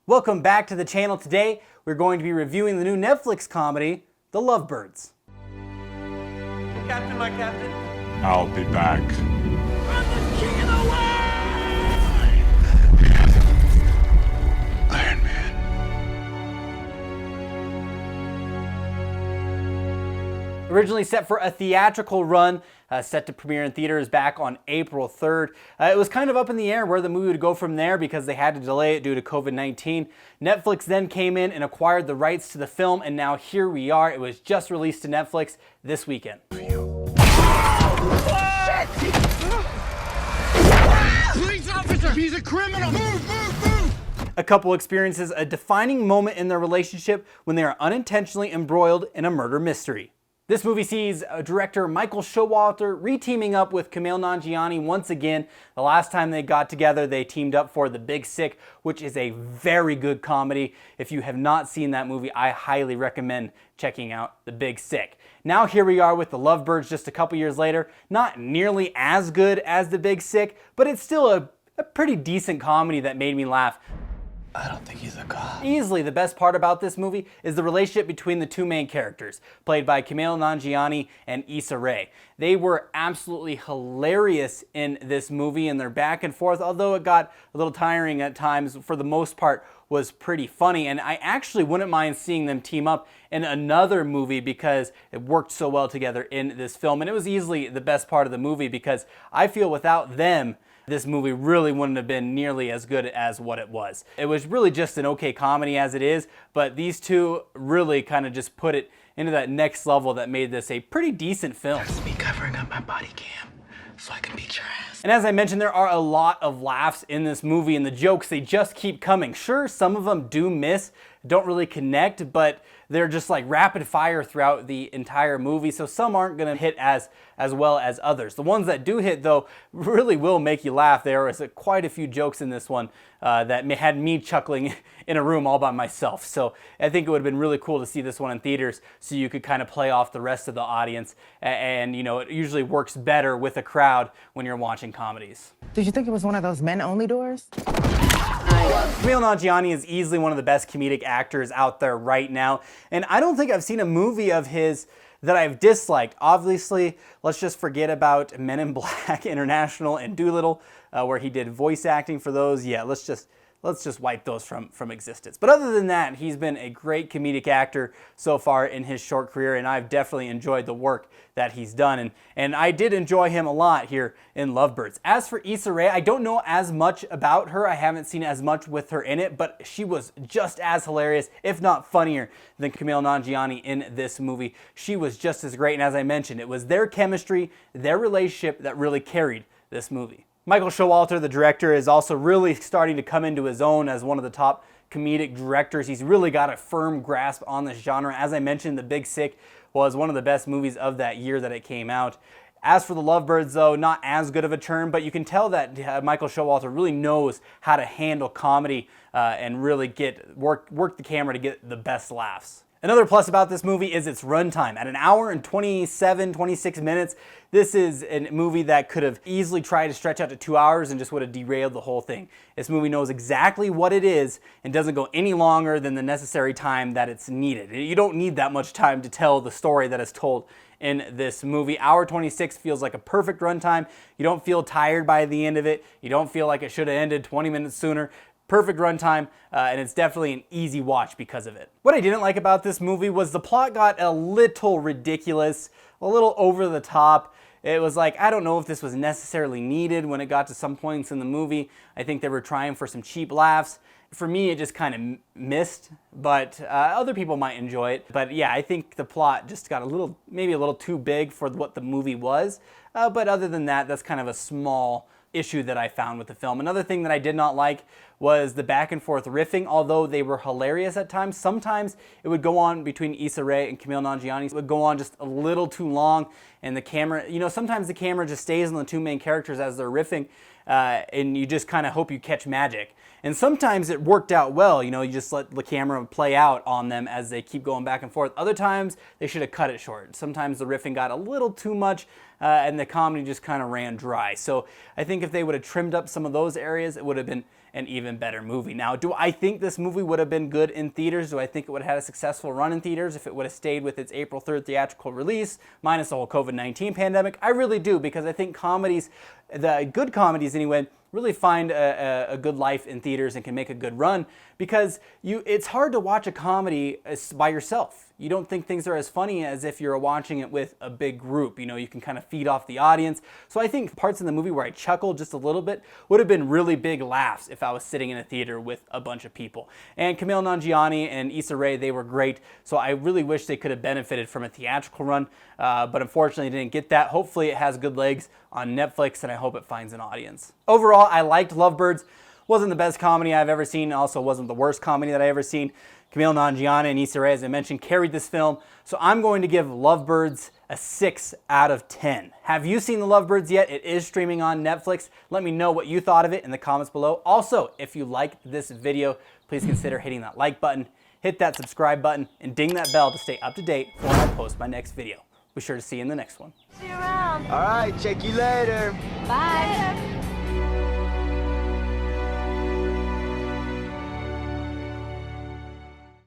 Welcome back to the channel. Today, we're going to be reviewing the new Netflix comedy, The Lovebirds. Captain, my captain. I'll be back. I'm the king of the world! Iron Man. Originally set for a theatrical run, set to premiere in theaters back on April 3rd. It was kind of up in the air where the movie would go from there because they had to delay it due to COVID-19. Netflix then came in and acquired the rights to the film, and now here we are. It was just released to Netflix this weekend. Police officer! He's a criminal! Move! A couple experiences a defining moment in their relationship when they are unintentionally embroiled in a murder mystery. This movie sees director Michael Showalter re-teaming up with Kumail Nanjiani once again. The last time they got together, they teamed up for The Big Sick, which is a very good comedy. If you have not seen that movie, I highly recommend checking out The Big Sick. Now here we are with The Lovebirds just a couple years later. Not nearly as good as The Big Sick, but it's still a pretty decent comedy that made me laugh. I don't think he's a cop. Easily the best part about this movie is the relationship between the two main characters, played by Kumail Nanjiani and Issa Rae. They were absolutely hilarious in this movie, and their back and forth, although it got a little tiring at times, for the most part was pretty funny. And I actually wouldn't mind seeing them team up in another movie because it worked so well together in this film. And it was easily the best part of the movie because I feel without them, this movie really wouldn't have been nearly as good as what it was. It was really just an okay comedy as it is, but these two really kind of just put it into that next level that made this a pretty decent film. That's me covering up my body cam so I can beat your ass. And as I mentioned, there are a lot of laughs in this movie, and the jokes, they just keep coming. Sure, some of them do miss, don't really connect, but they're just like rapid fire throughout the entire movie, so some aren't gonna hit as well as others. The ones that do hit, though, really will make you laugh. There was quite a few jokes in this one that had me chuckling in a room all by myself. So I think it would have been really cool to see this one in theaters so you could kind of play off the rest of the audience. And you know, it usually works better with a crowd when you're watching comedies. Did you think it was one of those men-only doors? Kumail Nanjiani is easily one of the best comedic actors out there right now, and I don't think I've seen a movie of his that I've disliked. Obviously, let's just forget about Men in Black International and Doolittle, where he did voice acting for those. Yeah, let's just wipe those from existence. But other than that, he's been a great comedic actor so far in his short career, and I've definitely enjoyed the work that he's done. And I did enjoy him a lot here in Lovebirds. As for Issa Rae, I don't know as much about her. I haven't seen as much with her in it, but she was just as hilarious, if not funnier, than Kumail Nanjiani in this movie. She was just as great, and as I mentioned, it was their chemistry, their relationship that really carried this movie. Michael Showalter, the director, is also really starting to come into his own as one of the top comedic directors. He's really got a firm grasp on this genre. As I mentioned, The Big Sick was one of the best movies of that year that it came out. As for The Lovebirds, though, not as good of a turn, but you can tell that Michael Showalter really knows how to handle comedy and really work the camera to get the best laughs. Another plus about this movie is its runtime. At an hour and 26 minutes, this is a movie that could have easily tried to stretch out to 2 hours and just would have derailed the whole thing. This movie knows exactly what it is and doesn't go any longer than the necessary time that it's needed. You don't need that much time to tell the story that is told in this movie. Hour 26 feels like a perfect runtime. You don't feel tired by the end of it. You don't feel like it should have ended 20 minutes sooner. Perfect runtime, and it's definitely an easy watch because of it. What I didn't like about this movie was the plot got a little ridiculous, a little over the top. It was like, I don't know if this was necessarily needed when it got to some points in the movie. I think they were trying for some cheap laughs. For me, it just kind of missed, but other people might enjoy it. But yeah, I think the plot just got maybe a little too big for what the movie was. But other than that, that's kind of a small issue that I found with the film. Another thing that I did not like was the back and forth riffing. Although they were hilarious at times, sometimes it would go on between Issa Rae and Kumail Nanjiani. It would go on just a little too long, and the camera, you know, sometimes the camera just stays on the two main characters as they're riffing, and you just kind of hope you catch magic. And sometimes it worked out well, you know, you just let the camera play out on them as they keep going back and forth. Other times, they should have cut it short. Sometimes the riffing got a little too much, and the comedy just kind of ran dry. So I think if they would have trimmed up some of those areas, it would have been an even better movie. Now, do I think this movie would have been good in theaters? Do I think it would have had a successful run in theaters if it would have stayed with its April 3rd theatrical release, minus the whole COVID-19 pandemic? I really do, because I think comedies, the good comedies anyway, really find a good life in theaters and can make a good run, because it's hard to watch a comedy by yourself. You don't think things are as funny as if you're watching it with a big group. You know, you can kind of feed off the audience. So I think parts in the movie where I chuckled just a little bit would have been really big laughs if I was sitting in a theater with a bunch of people. And Kumail Nanjiani and Issa Rae, they were great. So I really wish they could have benefited from a theatrical run, but unfortunately didn't get that. Hopefully it has good legs on Netflix, and I hope it finds an audience. Overall, I liked Lovebirds. Wasn't the best comedy I've ever seen. Also wasn't the worst comedy that I ever seen. Kumail Nanjiani and Issa Rae, as I mentioned, carried this film. So I'm going to give Lovebirds a 6 out of 10. Have you seen the Lovebirds yet? It is streaming on Netflix. Let me know what you thought of it in the comments below. Also, if you liked this video, please consider hitting that like button, hit that subscribe button, and ding that bell to stay up to date when I post my next video. Be sure to see you in the next one. See you around. All right, check you later. Bye.